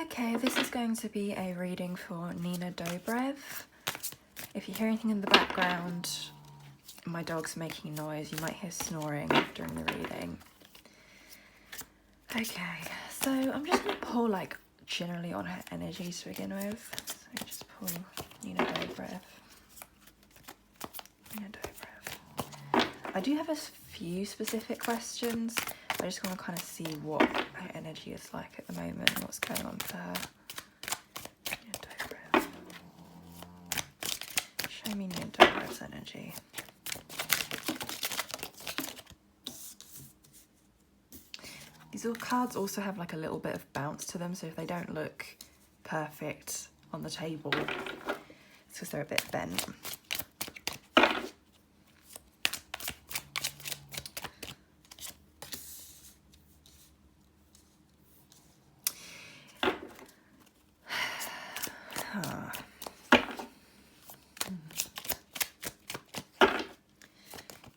Okay, this is going to be a reading for Nina Dobrev. If you hear anything in the background, my dog's making noise, you might hear snoring during the reading. Okay, so I'm just going to pull like generally on her energy to begin with. So just pull Nina Dobrev. Nina Dobrev. I do have a few specific questions. I just want to kind of see what her energy is like at the moment and what's going on for her. Nina Dobrev. Show me Nina Dobrev's energy. These cards also have like a little bit of bounce to them, so if they don't look perfect on the table, it's because they're a bit bent.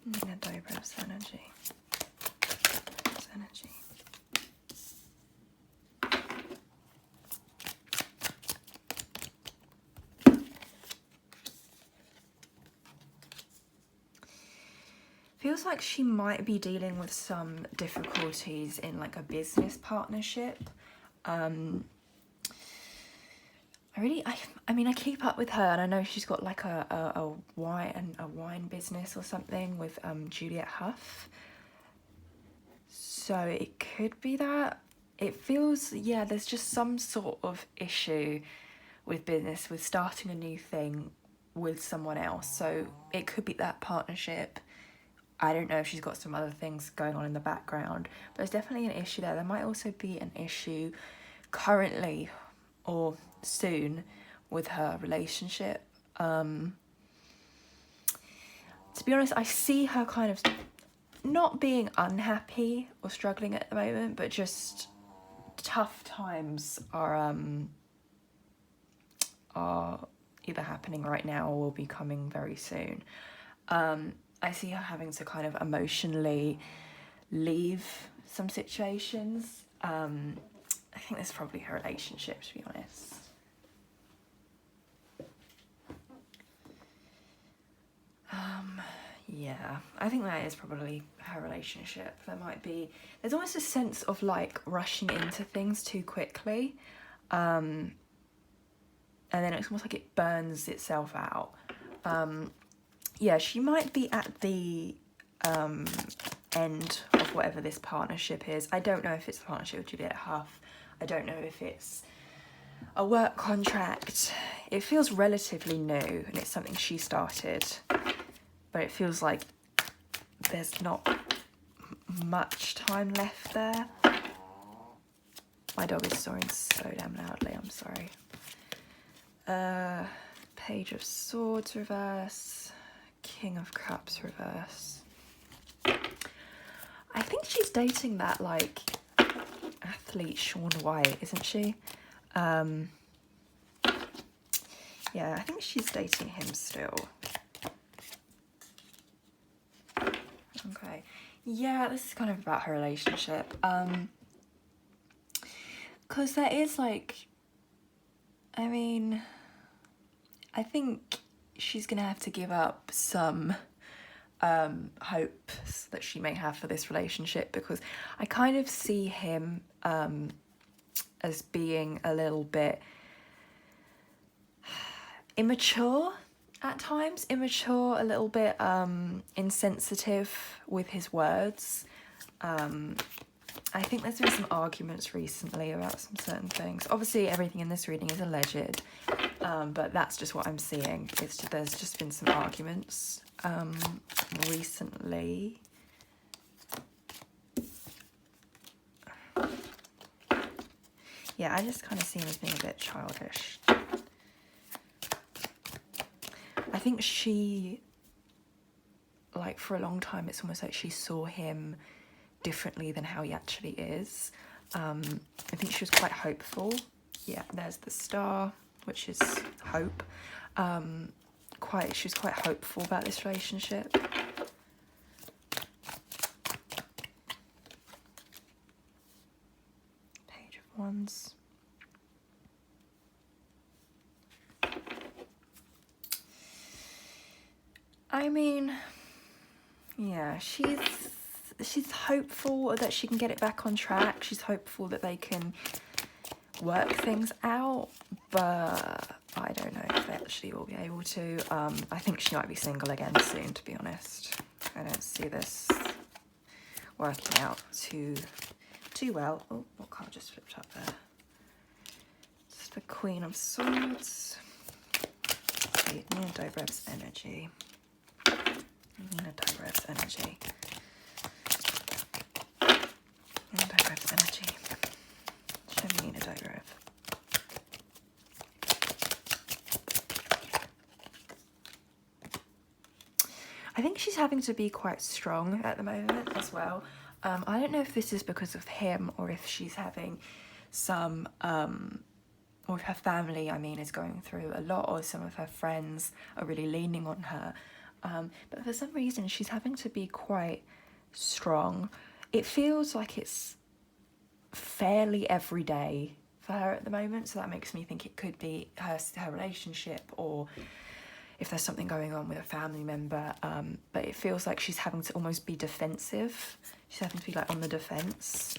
Nina Dobrev's energy. Feels like she might be dealing with some difficulties in like a business partnership. I mean, I keep up with her, and I know she's got like a wine business or something with Juliet Huff. So it could be that. It feels, yeah, there's just some sort of issue with business, with starting a new thing with someone else. So it could be that partnership. I don't know if she's got some other things going on in the background, but there's definitely an issue there. There might also be an issue currently or soon with her relationship. To be honest, I see her kind of not being unhappy or struggling at the moment, but just tough times are either happening right now or will be coming very soon. I see her having to kind of emotionally leave some situations. I think that's probably her relationship, to be honest. Yeah, I think that is probably her relationship. There's almost a sense of like rushing into things too quickly. And then it's almost like it burns itself out. Yeah, she might be at the end of whatever this partnership is. I don't know if it's a partnership with Juliet Huff. I don't know if it's a work contract. It feels relatively new, and it's something she started. But it feels like there's not much time left there. My dog is snoring so damn loudly, I'm sorry. Page of Swords reverse. King of Cups reverse. I think she's dating that like athlete Shaun White, isn't she? Yeah, I think she's dating him still. Okay. Yeah, this is kind of about her relationship. Because there is like, I mean, I think she's gonna have to give up some hopes that she may have for this relationship, because I kind of see him as being a little bit immature at times, a little bit insensitive with his words. I think there's been some arguments recently about some certain things. Obviously, everything in this reading is alleged, but that's just what I'm seeing. There's just been some arguments recently. Yeah, I just kind of see him as being a bit childish. I think she, like for a long time, it's almost like she saw him differently than how he actually is. I think she was quite hopeful. Yeah, there's the star, which is hope. She was quite hopeful about this relationship. Page of Wands. I mean, yeah, she's hopeful that she can get it back on track. She's hopeful that they can work things out, but I don't know if they actually will be able to. I think she might be single again soon, to be honest. I don't see this working out too well. Oh, what card just flipped up there? It's the Queen of Swords. Okay, Nina Dobrev's energy. Nina Dobrev's energy. Nina Dobrev's energy. Show me Nina Dobrev. I think she's having to be quite strong at the moment as well. I don't know if this is because of him or if she's having some, or if her family, I mean, is going through a lot, or some of her friends are really leaning on her. But for some reason, she's having to be quite strong. It feels like it's fairly every day for her at the moment, so that makes me think it could be her relationship, or if there's something going on with a family member, but it feels like she's having to almost be defensive. She's having to be like on the defense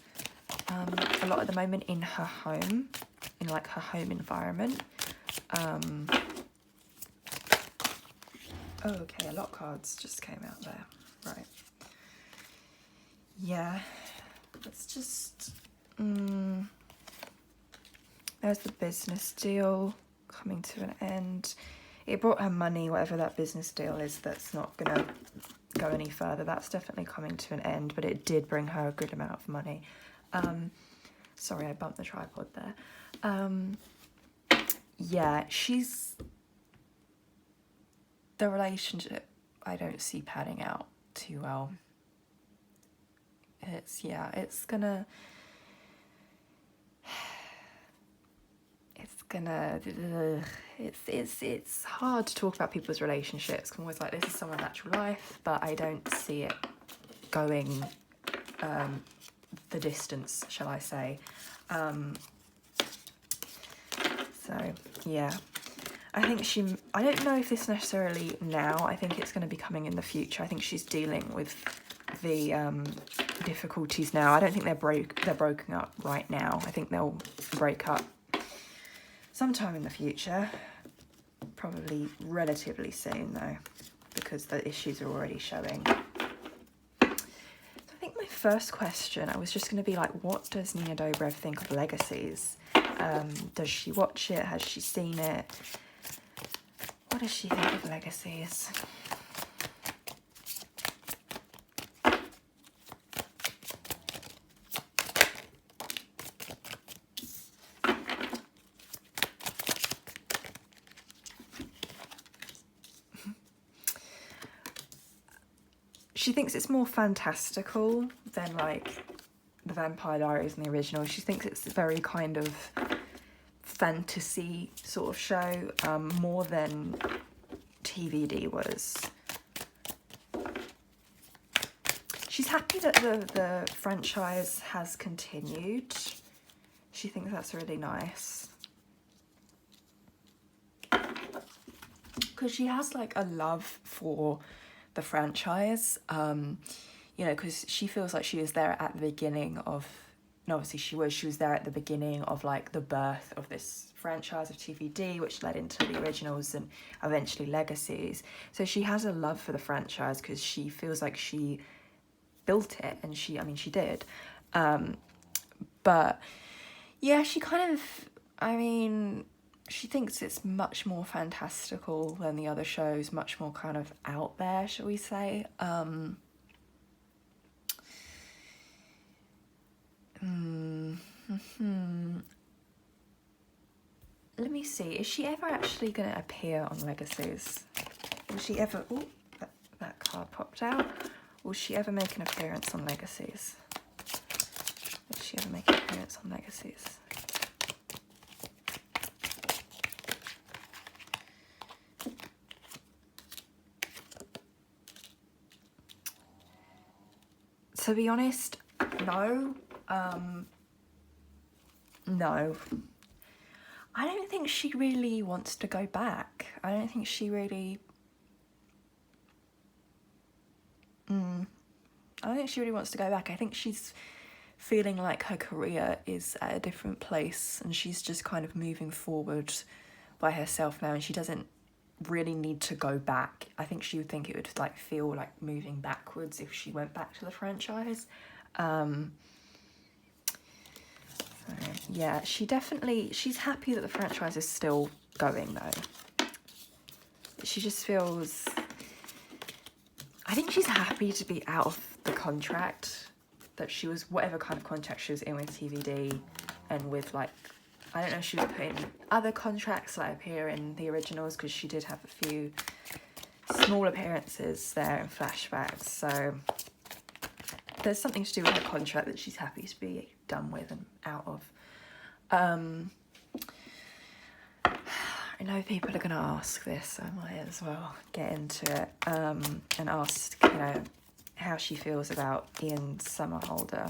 a lot at the moment in her home, in like her home environment. Oh, okay, a lot of cards just came out there. Right. Yeah, let's just... there's the business deal coming to an end. It brought her money, whatever that business deal is that's not going to go any further. That's definitely coming to an end, but it did bring her a good amount of money. Sorry, I bumped the tripod there. Yeah, the relationship, I don't see panning out too well. It's hard to talk about people's relationships. I'm always like, this is someone's actual life, but I don't see it going the distance, shall I say. So yeah, I think I don't know if this necessarily now, I think it's going to be coming in the future. I think she's dealing with the difficulties now. I don't think they're broken up right now. I think they'll break up sometime in the future, probably relatively soon though, because the issues are already showing. So I think my first question, I was just going to be like, what does Nina Dobrev think of Legacies? Does she watch it? Has she seen it? What does she think of Legacies? She thinks it's more fantastical than like the Vampire Diaries in the original. She thinks it's a very kind of fantasy sort of show, more than TVD was. She's happy that the franchise has continued. She thinks that's really nice. Because she has like a love for the franchise, you know, because she feels like she was there at the beginning of, and obviously she was there at the beginning of like the birth of this franchise of TVD, which led into the originals and eventually Legacies. So she has a love for the franchise because she feels like she built it, and she did. But yeah, she kind of, I mean, she thinks it's much more fantastical than the other shows, much more kind of out there, shall we say. Let me see, is she ever actually going to appear on Legacies? Will she ever... Oh, that card popped out. Will she ever make an appearance on Legacies? Will she ever make an appearance on Legacies? To be honest, no. No. I don't think she really wants to go back. I don't think she really... don't think she really wants to go back. I think she's feeling like her career is at a different place and she's just kind of moving forward by herself now, and she doesn't really need to go back. I think she would think it would like feel like moving backwards if she went back to the franchise. Yeah, she's happy that the franchise is still going though. She just feels, I think she's happy to be out of the contract that she was, whatever kind of contract she was in with TVD, and with like, I don't know if she was put in other contracts that appear in the originals, because she did have a few small appearances there in flashbacks, so there's something to do with her contract that she's happy to be done with and out of. I know people are going to ask this, so I might as well get into it, and ask, you know, how she feels about Ian Somerhalder.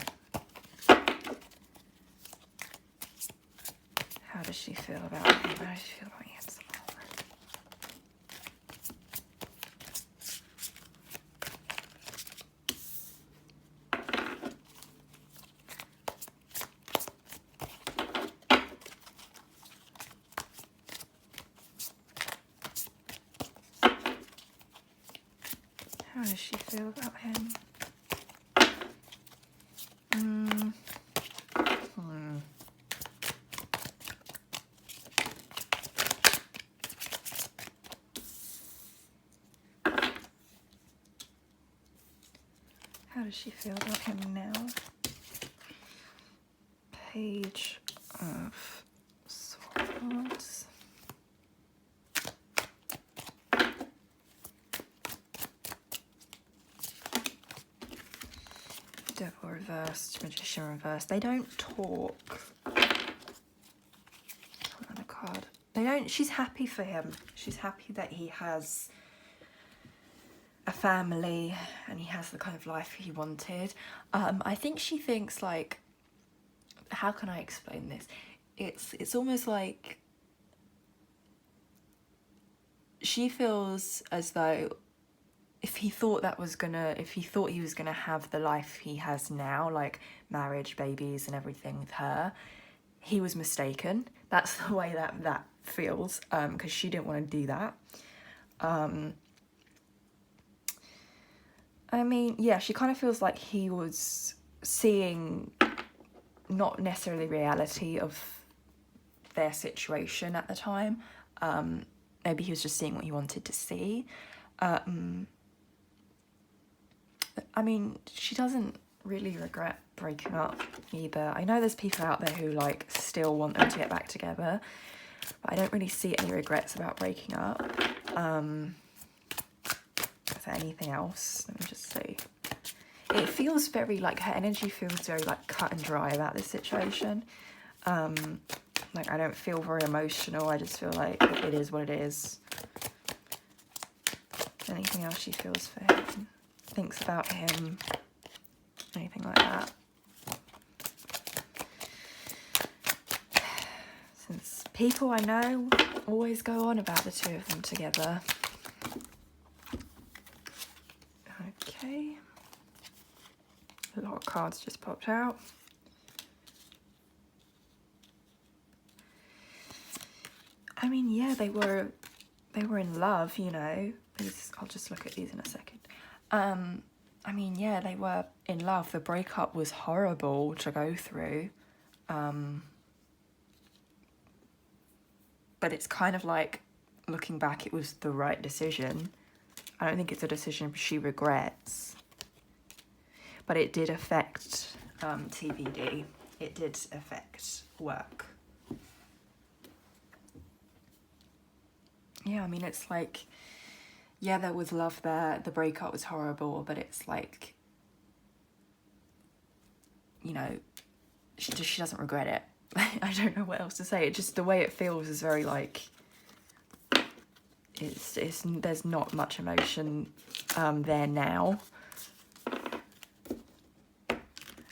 How does she feel about him? How does she feel about Ian Somerhalder? How does she feel about him? How does she feel about him now? Page of Swords. Devil reversed, Magician reversed. They don't talk. Another card. They don't. She's happy for him. She's happy that he has a family and he has the kind of life he wanted. I think she thinks like, how can I explain this? It's almost like she feels as though if he thought he was gonna have the life he has now, like marriage, babies and everything with her, he was mistaken. That's the way that feels, because she didn't want to do that. I mean, yeah, she kind of feels like he was seeing not necessarily reality of their situation at the time. Maybe he was just seeing what he wanted to see. I mean, she doesn't really regret breaking up either. I know there's people out there who like still want them to get back together, but I don't really see any regrets about breaking up. Is there anything else? Let me just see. It feels very like, her energy feels very like cut and dry about this situation. Like I don't feel very emotional. I just feel like it is what it is. Anything else she feels for him? Thinks about him? Anything like that? Since people I know always go on about the two of them together. Okay. A lot of cards just popped out. I mean, yeah, they were in love, you know. I'll just look at these in a second. I mean, yeah, they were in love. The breakup was horrible to go through. But it's kind of like, looking back, it was the right decision. I don't think it's a decision she regrets. But it did affect TVD. It did affect work. Yeah, I mean, it's like, yeah, there was love there. The breakup was horrible, but it's like, you know, she doesn't regret it. I don't know what else to say. It just, the way it feels is very like, there's not much emotion there now.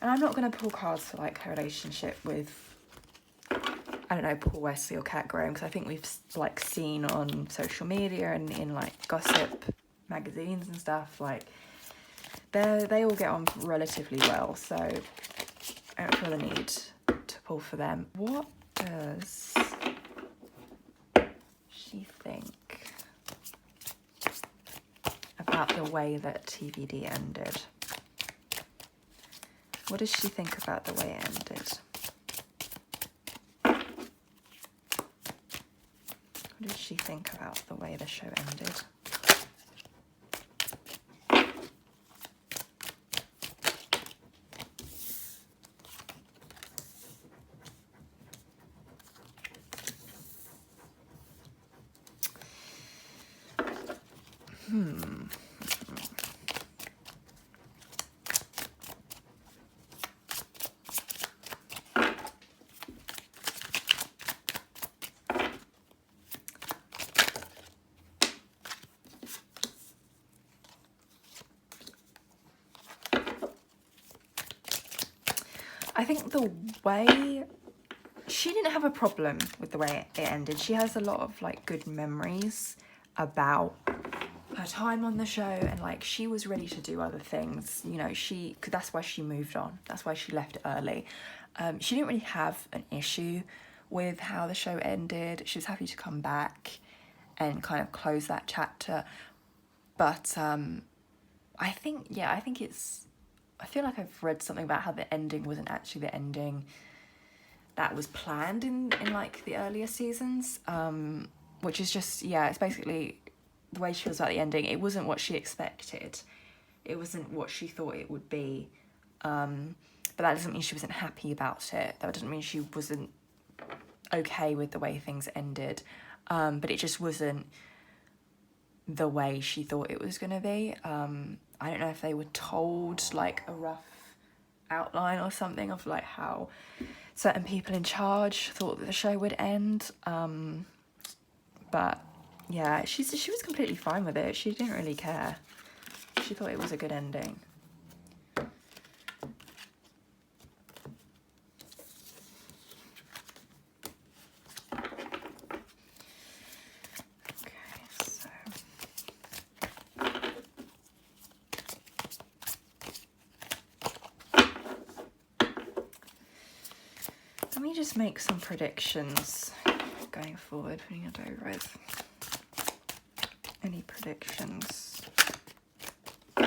And I'm not going to pull cards for like her relationship with, I don't know, Paul Wesley or Kat Graham, because I think we've like seen on social media and in like gossip magazines and stuff, like they all get on relatively well, so I don't feel the need to pull for them. What does she think about the way that TBD ended? What does she think about the way it ended? What does she think about the way the show ended? I think the way, she didn't have a problem with the way it ended. She has a lot of like good memories about her time on the show, and like she was ready to do other things, you know. That's why she moved on, that's why she left early. She didn't really have an issue with how the show ended. She was happy to come back and kind of close that chapter, but I think I feel like I've read something about how the ending wasn't actually the ending that was planned in like the earlier seasons, which is just, yeah, it's basically the way she feels about the ending. It wasn't what she expected. It wasn't what she thought it would be. But that doesn't mean she wasn't happy about it. That doesn't mean she wasn't okay with the way things ended. But it just wasn't the way she thought it was going to be. I don't know if they were told like a rough outline or something of like how certain people in charge thought that the show would end. But yeah, she was completely fine with it. She didn't really care. She thought it was a good ending. Let me just make some predictions going forward, putting a Dobrev. Any predictions for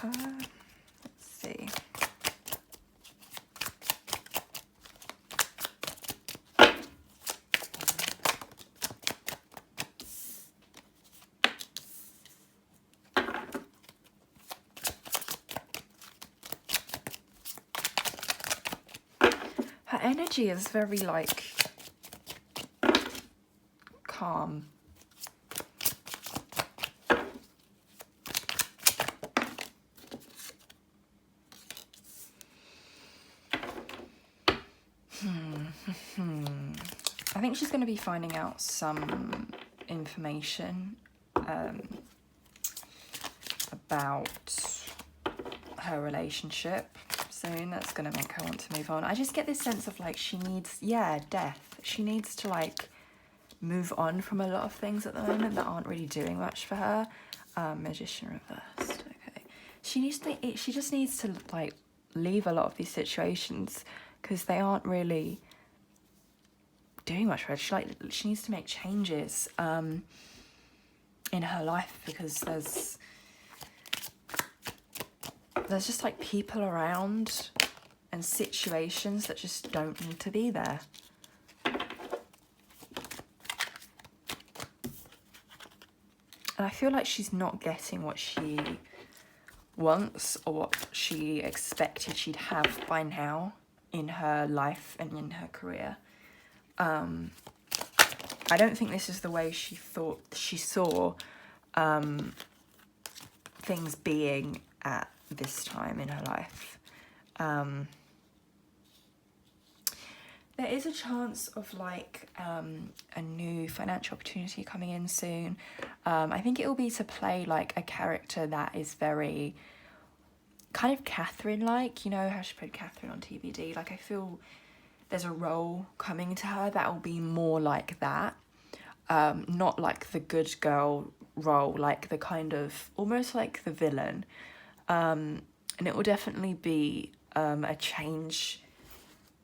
her? Let's see. Her energy is very like calm. I think she's going to be finding out some information about her relationship soon. That's going to make her want to move on. I just get this sense of like she needs, death. She needs to like move on from a lot of things at the moment that aren't really doing much for her. Magician reversed. Okay. She just needs to like leave a lot of these situations because they aren't really doing much for her. She needs to make changes in her life because there's just like people around and situations that just don't need to be there. And I feel like she's not getting what she wants or what she expected she'd have by now in her life and in her career. I don't think this is the way she thought she saw things being at this time in her life. There is a chance of like a new financial opportunity coming in soon. I think it will be to play like a character that is very kind of Catherine-like, you know how she played Catherine on TBD. Like I feel there's a role coming to her that will be more like that, not like the good girl role, like the kind of, almost like the villain. And it will definitely be a change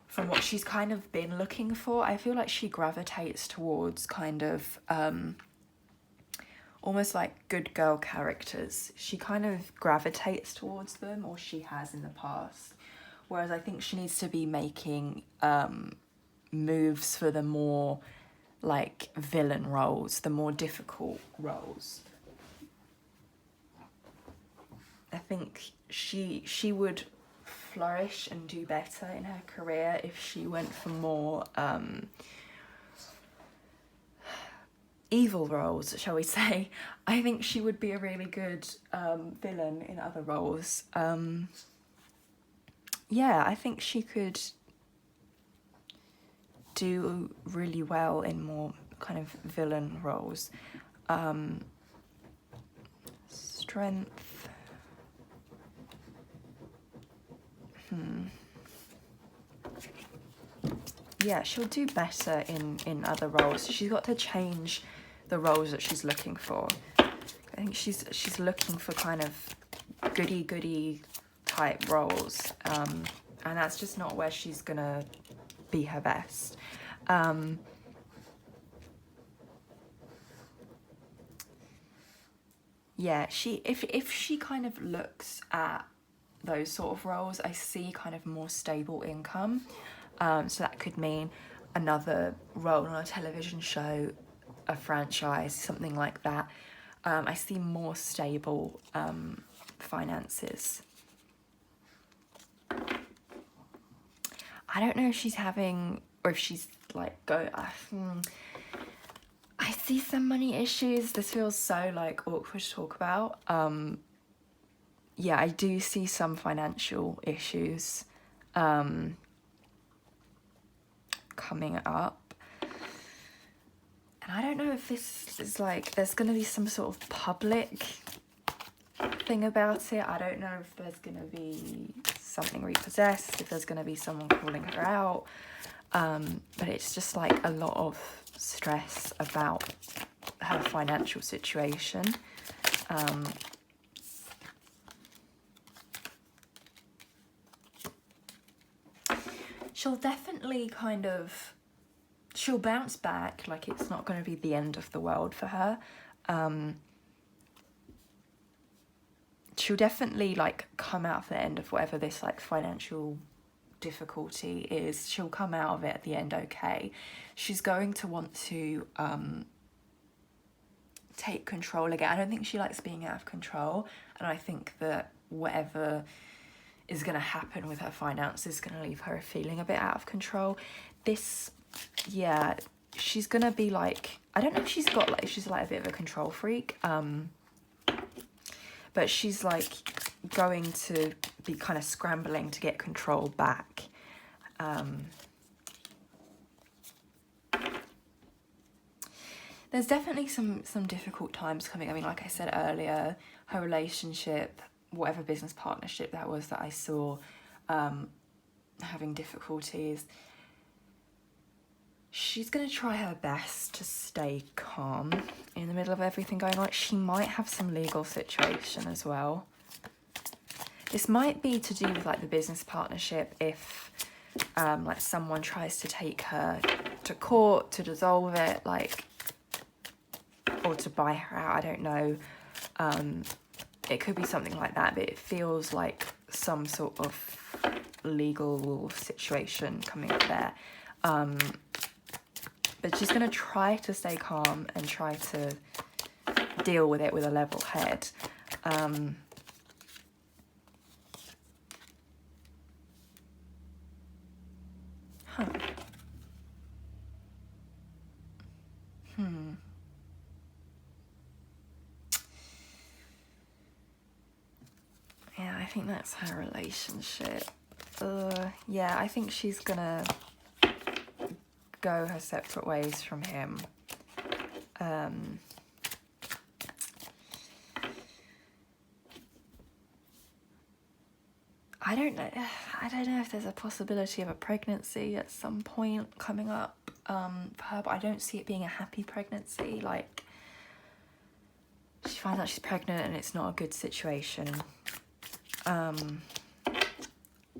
from what she's kind of been looking for. I feel like she gravitates towards kind of almost like good girl characters. She kind of gravitates towards them, or she has in the past. Whereas I think she needs to be making moves for the more like villain roles, the more difficult roles. I think she would flourish and do better in her career if she went for more evil roles, shall we say. I think she would be a really good villain in other roles. Yeah, I think she could do really well in more kind of villain roles. Strength. Yeah, she'll do better in other roles. She's got to change the roles that she's looking for. I think she's looking for kind of goody type roles, and that's just not where she's gonna be her best. Yeah, if she kind of looks at those sort of roles, I see kind of more stable income. So that could mean another role on a television show, a franchise, something like that. I see more stable finances. I don't know if she's having, or if she's like I see some money issues. This feels so like awkward to talk about. Yeah, I do see some financial issues coming up. And I don't know if this is like, there's going to be some sort of public thing about it. I don't know if there's going to be something repossessed, if there's going to be someone calling her out. But it's just like a lot of stress about her financial situation. She'll definitely kind of, she'll bounce back, like it's not going to be the end of the world for her. She'll definitely like come out of the end of whatever this like financial difficulty is. She'll come out of it at the end okay. She's going to want to take control again. I don't think she likes being out of control, and I think that whatever is going to happen with her finances is going to leave her feeling a bit out of control. This, yeah, she's going to be like, I don't know if she's got like, if she's like a bit of a control freak, but she's like going to be kind of scrambling to get control back. There's definitely some difficult times coming. I mean, like I said earlier, her relationship, whatever business partnership that was that I saw, having difficulties. She's going to try her best to stay calm in the middle of everything going on. She might have some legal situation as well. This might be to do with like the business partnership, if like someone tries to take her to court to dissolve it, like, or to buy her out, I don't know. It could be something like that, but it feels like some sort of legal situation coming up there. But she's going to try to stay calm and try to deal with it with a level head. Yeah, I think that's her relationship. Yeah, I think she's gonna go her separate ways from him. I don't know if there's a possibility of a pregnancy at some point coming up for her, but I don't see it being a happy pregnancy. Like, she finds out she's pregnant and it's not a good situation.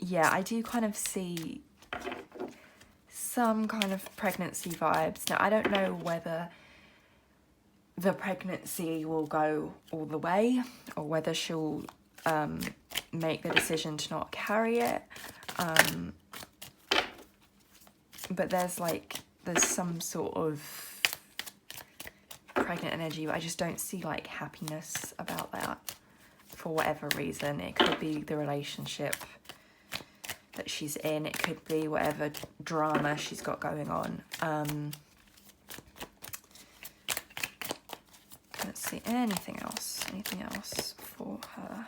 Yeah, I do kind of see some kind of pregnancy vibes. Now, I don't know whether the pregnancy will go all the way or whether she'll make the decision to not carry it. But there's some sort of pregnant energy, but I just don't see like happiness about that for whatever reason. It could be the relationship that she's in, it could be whatever drama she's got going on. Let's see, anything else for her.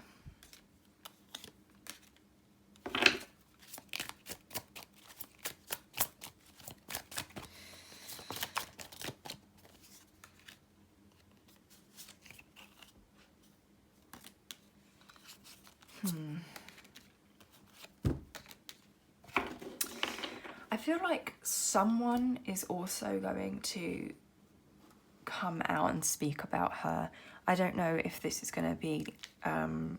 I feel like someone is also going to come out and speak about her. I don't know if this is going to be an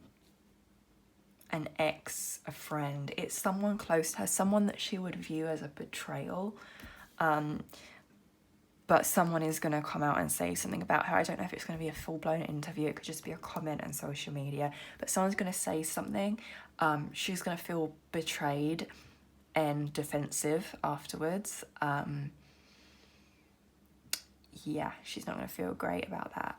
ex, a friend. It's someone close to her, someone that she would view as a betrayal. But someone is going to come out and say something about her. I don't know if it's going to be a full-blown interview. It could just be a comment on social media. But someone's going to say something. She's going to feel betrayed and defensive afterwards. Yeah, she's not going to feel great about that.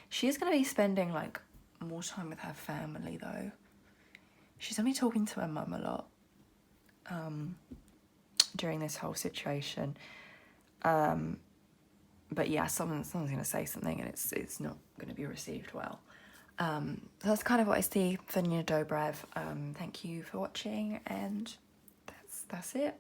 She is going to be spending like more time with her family though. She's going to be talking to her mum a lot during this whole situation. But yeah, someone's going to say something and it's not going to be received well. That's kind of what I see for Nina Dobrev. Thank you for watching, and that's it.